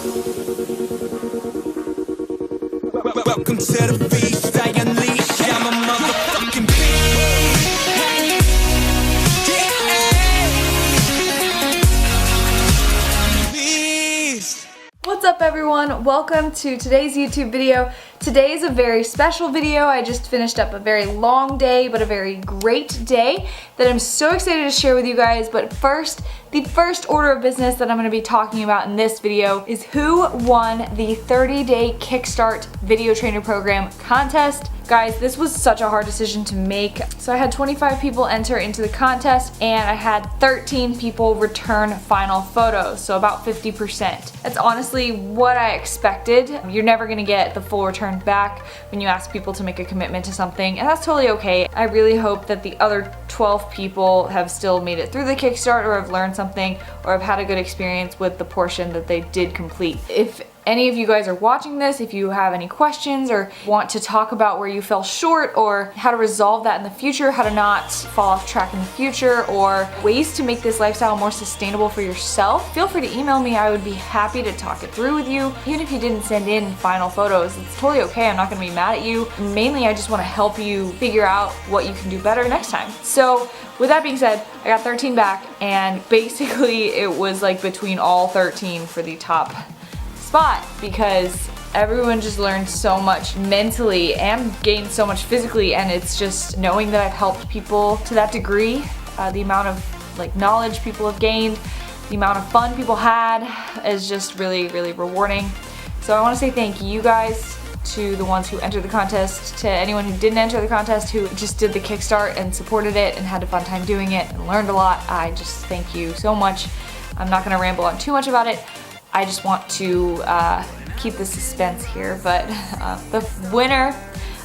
Welcome to the beast, I unleash, I'm a motherfucking beast. What's up everyone? Welcome to today's YouTube video. Today is a very special video. I just finished up a very long day, but a very great day that I'm so excited to share with you guys. But first, the first order of business that I'm going to be talking about in this video is who won the 30-day Kickstart video trainer program contest. Guys, this was such a hard decision to make. So I had 25 people enter into the contest and I had 13 people return final photos, so about 50%. That's honestly what I expected. You're never gonna get the full return back when you ask people to make a commitment to something, and that's totally okay. I really hope that the other 12 people have still made it through the Kickstart or have learned something or have had a good experience with the portion that they did complete. If any of you guys are watching this, if you have any questions or want to talk about where you fell short or how to resolve that in the future, how to not fall off track in the future, or ways to make this lifestyle more sustainable for yourself, feel free to email me. I would be happy to talk it through with you. Even if you didn't send in final photos, it's totally okay. I'm not gonna be mad at you. Mainly, I just wanna help you figure out what you can do better next time. So with that being said, I got 13 back, and basically it was like between all 13 for the top spot because everyone just learned so much mentally and gained so much physically, and it's just knowing that I've helped people to that degree, the amount of like knowledge people have gained, the amount of fun people had is just really, really rewarding. So I want to say thank you guys to the ones who entered the contest, to anyone who didn't enter the contest who just did the Kickstart and supported it and had a fun time doing it and learned a lot. I just thank you so much. I'm not going to ramble on too much about it. I just want to keep the suspense here, but the winner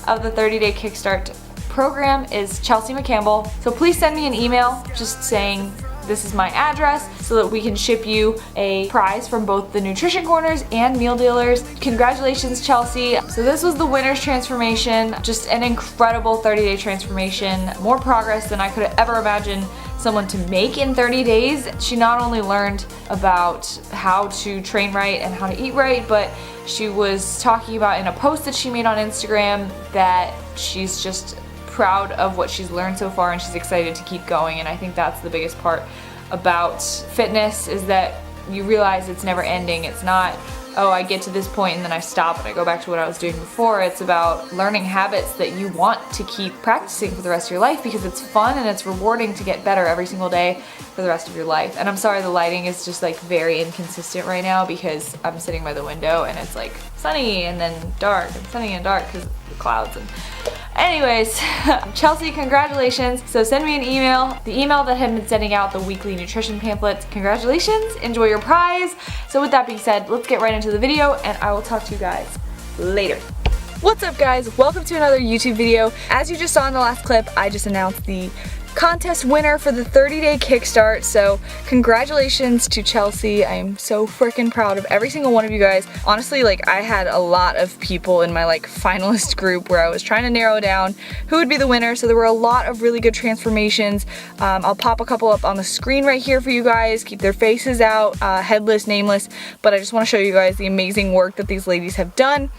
of the 30-day Kickstart program is Chelsea McCampbell. So please send me an email just saying this is my address so that we can ship you a prize from both the Nutrition Corners and Meal Dealers. Congratulations, Chelsea. So this was the winner's transformation, just an incredible 30-day transformation, more progress than I could have ever imagined someone to make in 30 days. She not only learned about how to train right and how to eat right, but she was talking about in a post that she made on Instagram that she's just proud of what she's learned so far and she's excited to keep going. And I think that's the biggest part about fitness, is that you realize it's never ending. It's not, oh, I get to this point and then I stop and I go back to what I was doing before. It's about learning habits that you want to keep practicing for the rest of your life because it's fun and it's rewarding to get better every single day for the rest of your life. And I'm sorry the lighting is just like very inconsistent right now because I'm sitting by the window and it's like sunny and then dark and sunny and dark because of the clouds. And anyways, Chelsea, congratulations. So send me an email, the email that had been sending out the weekly nutrition pamphlets. Congratulations, enjoy your prize. So with that being said, let's get right into the video and I will talk to you guys later. What's up guys, welcome to another YouTube video. As you just saw in the last clip, I just announced the contest winner for the 30-day Kickstart. So congratulations to Chelsea. I am so freaking proud of every single one of you guys. Honestly, like I had a lot of people in my like finalist group where I was trying to narrow down who would be the winner. So there were a lot of really good transformations. I'll pop a couple up on the screen right here for you guys. Keep their faces out, headless, nameless, but I just want to show you guys the amazing work that these ladies have done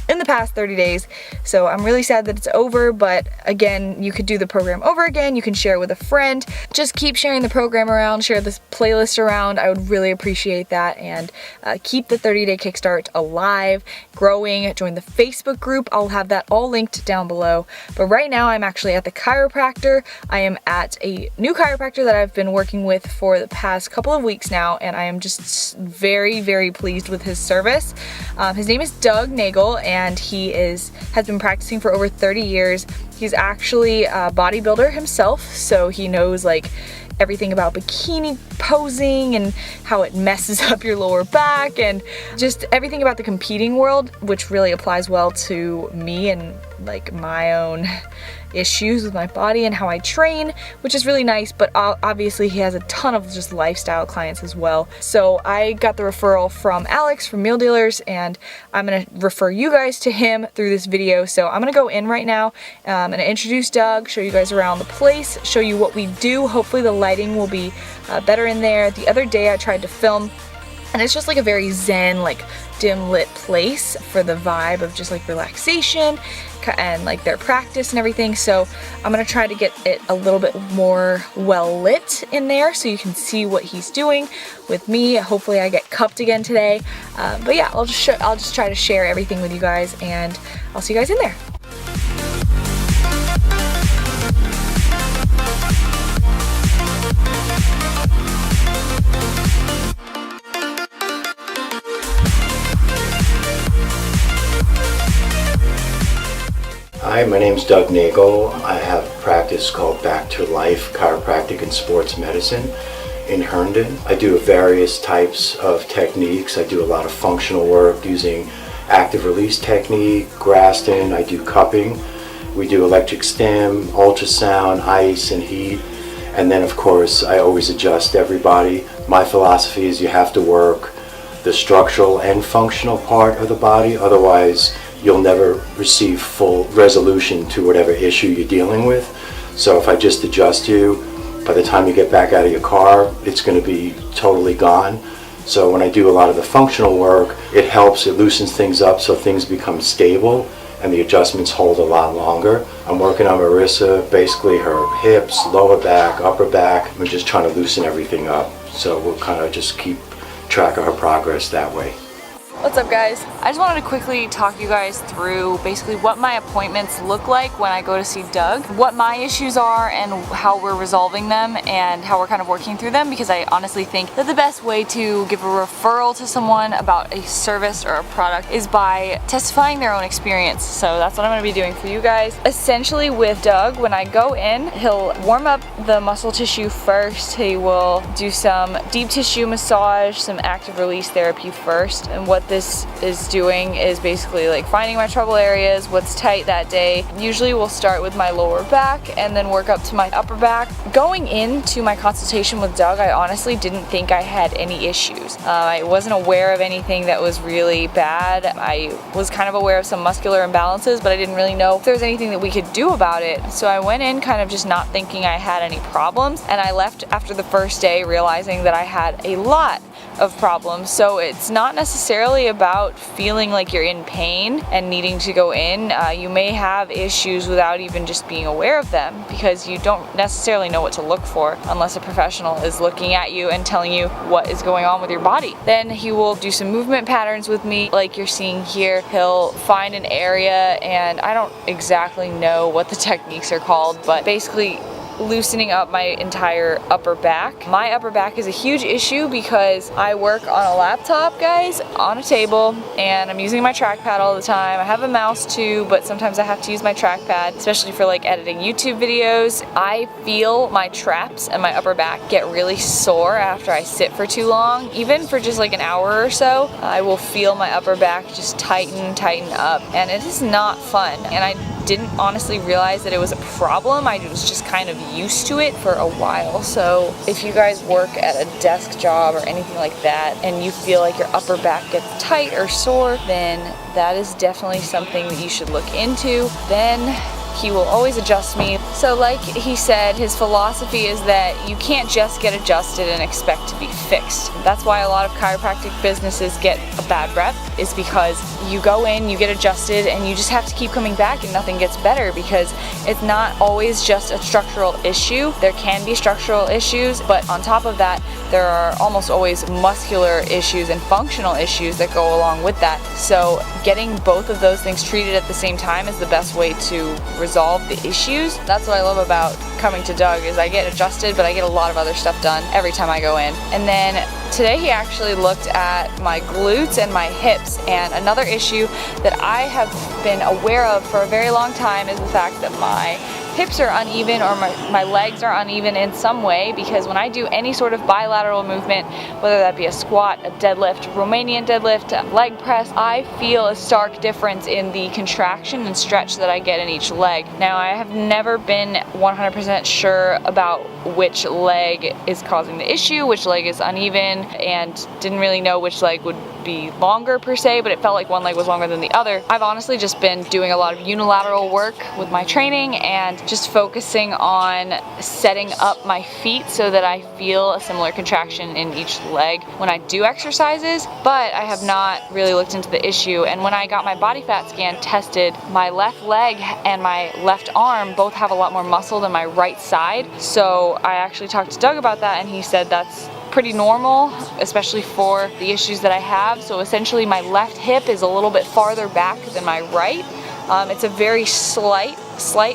in the past 30 days. So I'm really sad that it's over, but again, you could do the program over again. You can share it with a friend. Just keep sharing the program around, share this playlist around. I would really appreciate that, and keep the 30-day Kickstart alive, growing. Join the Facebook group. I'll have that all linked down below. But right now I'm actually at the chiropractor. I am at a new chiropractor that I've been working with for the past couple of weeks now, and I am just very, very pleased with his service. His name is Doug Nagel, and he has been practicing for over 30 years. He's actually a bodybuilder himself, so he knows like everything about bikini posing and how it messes up your lower back and just everything about the competing world, which really applies well to me and like my own issues with my body and how I train, which is really nice. But obviously he has a ton of just lifestyle clients as well. So I got the referral from Alex from Meal Dealers, and I'm gonna refer you guys to him through this video. So I'm gonna go in right now. I'm gonna introduce Doug, show you guys around the place, show you what we do. Hopefully the lighting will be better in there. The other day I tried to film And it's just like a very zen, like dim lit place for the vibe of just like relaxation and like their practice and everything. So I'm gonna try to get it a little bit more well lit in there so you can see what he's doing with me. Hopefully I get cupped again today. But yeah, I'll just try to share everything with you guys, and I'll see you guys in there. Hi, my name is Doug Nagel. I have a practice called Back to Life Chiropractic and Sports Medicine in Herndon. I do various types of techniques. I do a lot of functional work using active release technique, Graston. I do cupping. We do electric stim, ultrasound, ice and heat. And then of course I always adjust everybody. My philosophy is you have to work the structural and functional part of the body, otherwise you'll never receive full resolution to whatever issue you're dealing with. So if I just adjust you, by the time you get back out of your car, it's going to be totally gone. So when I do a lot of the functional work, it helps, it loosens things up so things become stable and the adjustments hold a lot longer. I'm working on Marissa, basically her hips, lower back, upper back. I'm just trying to loosen everything up. So we'll kind of just keep track of her progress that way. What's up, guys? I just wanted to quickly talk you guys through basically what my appointments look like when I go to see Doug, what my issues are and how we're resolving them and how we're kind of working through them, because I honestly think that the best way to give a referral to someone about a service or a product is by testifying their own experience. So that's what I'm going to be doing for you guys. Essentially with Doug, when I go in, he'll warm up the muscle tissue first. He will do some deep tissue massage, some active release therapy first, and what this is doing is basically like finding my trouble areas, what's tight that day. Usually we'll start with my lower back and then work up to my upper back. Going into my consultation with Doug, I honestly didn't think I had any issues. I wasn't aware of anything that was really bad. I was kind of aware of some muscular imbalances, but I didn't really know if there was anything that we could do about it. So I went in kind of just not thinking I had any problems, and I left after the first day realizing that I had a lot of problems. So it's not necessarily about feeling like you're in pain and needing to go in. You may have issues without even just being aware of them, because you don't necessarily know what to look for unless a professional is looking at you and telling you what is going on with your body. Then he will do some movement patterns with me like you're seeing here. He'll find an area, and I don't exactly know what the techniques are called, but basically loosening up my entire upper back. My upper back is a huge issue because I work on a laptop, guys, on a table, and I'm using my trackpad all the time. I have a mouse too, but sometimes I have to use my trackpad, especially for like editing YouTube videos. I feel my traps and my upper back get really sore after I sit for too long. Even for just like an hour or so, I will feel my upper back just tighten up, and it is not fun. And I didn't honestly realize that it was a problem. I was just kind of used to it for a while. So if you guys work at a desk job or anything like that and you feel like your upper back gets tight or sore, then that is definitely something that you should look into. Then he will always adjust me. So like he said, his philosophy is that you can't just get adjusted and expect to be fixed. That's why a lot of chiropractic businesses get a bad rep, is because you go in, you get adjusted, and you just have to keep coming back and nothing gets better, because it's not always just a structural issue. There can be structural issues, but on top of that, there are almost always muscular issues and functional issues that go along with that. So getting both of those things treated at the same time is the best way to resolve the issues. That's what I love about coming to Doug, is I get adjusted, but I get a lot of other stuff done every time I go in. And then today he actually looked at my glutes and my hips, and another issue that I have been aware of for a very long time is the fact that my hips are uneven, or my legs are uneven in some way, because when I do any sort of bilateral movement, whether that be a squat, a deadlift, Romanian deadlift, a leg press, I feel a stark difference in the contraction and stretch that I get in each leg. Now, I have never been 100% sure about which leg is causing the issue, which leg is uneven, and didn't really know which leg would be longer per se, but it felt like one leg was longer than the other. I've honestly just been doing a lot of unilateral work with my training and just focusing on setting up my feet so that I feel a similar contraction in each leg when I do exercises, but I have not really looked into the issue. And when I got my body fat scan tested, my left leg and my left arm both have a lot more muscle than my right side. So I actually talked to Doug about that, and he said that's pretty normal, especially for the issues that I have. So essentially my left hip is a little bit farther back than my right. It's a very slight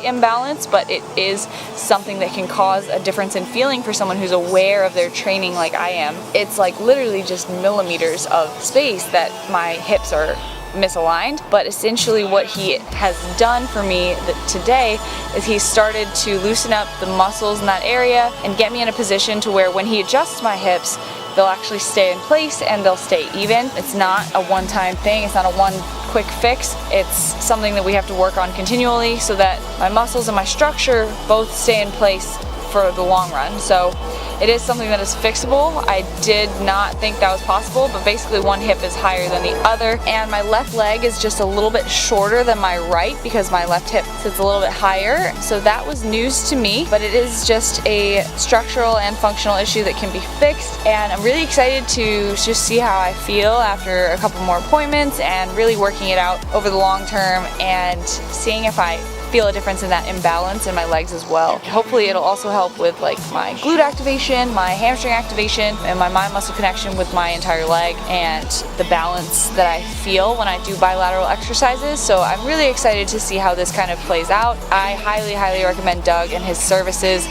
imbalance, but it is something that can cause a difference in feeling for someone who's aware of their training like I am. It's like literally just millimeters of space that my hips are misaligned, but essentially what he has done for me today is he started to loosen up the muscles in that area and get me in a position to where when he adjusts my hips, they'll actually stay in place and they'll stay even. It's not a one-time thing, it's not a one quick fix, it's something that we have to work on continually so that my muscles and my structure both stay in place for the long run. So it is something that is fixable. I did not think that was possible, but basically one hip is higher than the other, and my left leg is just a little bit shorter than my right because my left hip sits a little bit higher. So that was news to me, but it is just a structural and functional issue that can be fixed, and I'm really excited to just see how I feel after a couple more appointments and really working it out over the long term and seeing if I feel a difference in that imbalance in my legs as well. Hopefully it'll also help with like my glute activation, my hamstring activation, and my mind muscle connection with my entire leg and the balance that I feel when I do bilateral exercises. So I'm really excited to see how this kind of plays out. I highly recommend Doug and his services.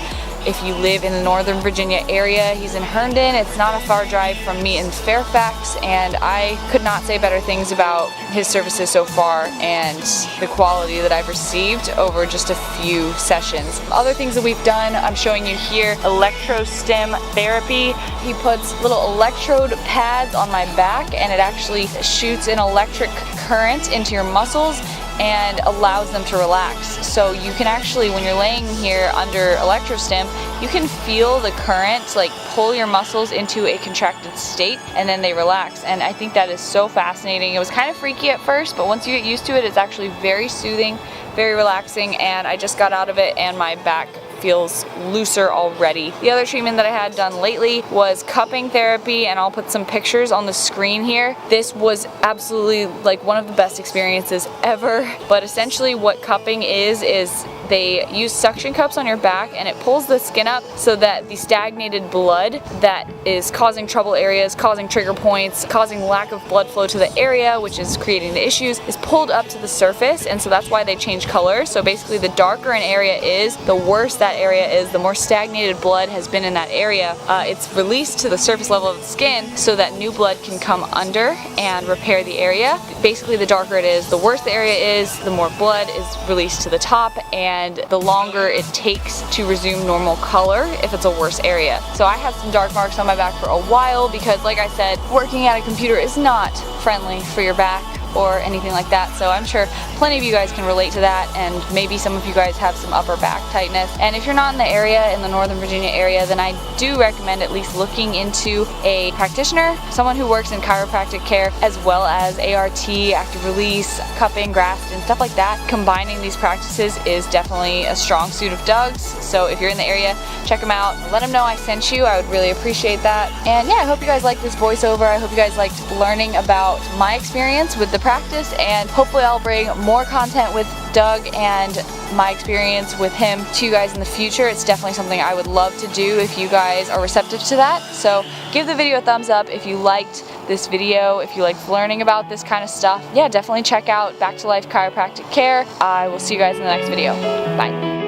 If you live in the Northern Virginia area, he's in Herndon. It's not a far drive from me in Fairfax, and I could not say better things about his services so far and the quality that I've received over just a few sessions. Other things that we've done, I'm showing you here, electrostim therapy. He puts little electrode pads on my back, and it actually shoots an electric current into your muscles and allows them to relax. So you can actually, when you're laying here under electrostim, you can feel the current like pull your muscles into a contracted state, and then they relax. And I think that is so fascinating. It was kind of freaky at first, but once you get used to it, it's actually very soothing, very relaxing, and I just got out of it and my back feels looser already. The other treatment that I had done lately was cupping therapy, and I'll put some pictures on the screen here. This was absolutely like one of the best experiences ever, but essentially what cupping is they use suction cups on your back, and it pulls the skin up so that the stagnated blood that is causing trouble areas, causing trigger points, causing lack of blood flow to the area, which is creating the issues, is pulled up to the surface. And so that's why they change color. So basically the darker an area is, the worse that area is, the more stagnated blood has been in that area. It's released to the surface level of the skin so that new blood can come under and repair the area. Basically the darker it is, the worse the area is, the more blood is released to the top, and the longer it takes to resume normal color if it's a worse area. So I had some dark marks on my back for a while because, like I said, working at a computer is not friendly for your back or anything like that. So I'm sure plenty of you guys can relate to that, and maybe some of you guys have some upper back tightness. And if you're not in the area, in the Northern Virginia area, then I do recommend at least looking into a practitioner, someone who works in chiropractic care, as well as ART, active release, cupping, Grafton, stuff like that. Combining these practices is definitely a strong suit of Doug's. So if you're in the area, check him out. Let him know I sent you. I would really appreciate that. And yeah, I hope you guys liked this voiceover. I hope you guys liked learning about my experience with the practice, and hopefully I'll bring more content with Doug and my experience with him to you guys in the future. It's definitely something I would love to do if you guys are receptive to that. So give the video a thumbs up if you liked this video, if you liked learning about this kind of stuff. Yeah, definitely check out Back to Life Chiropractic Care. I will see you guys in the next video. Bye.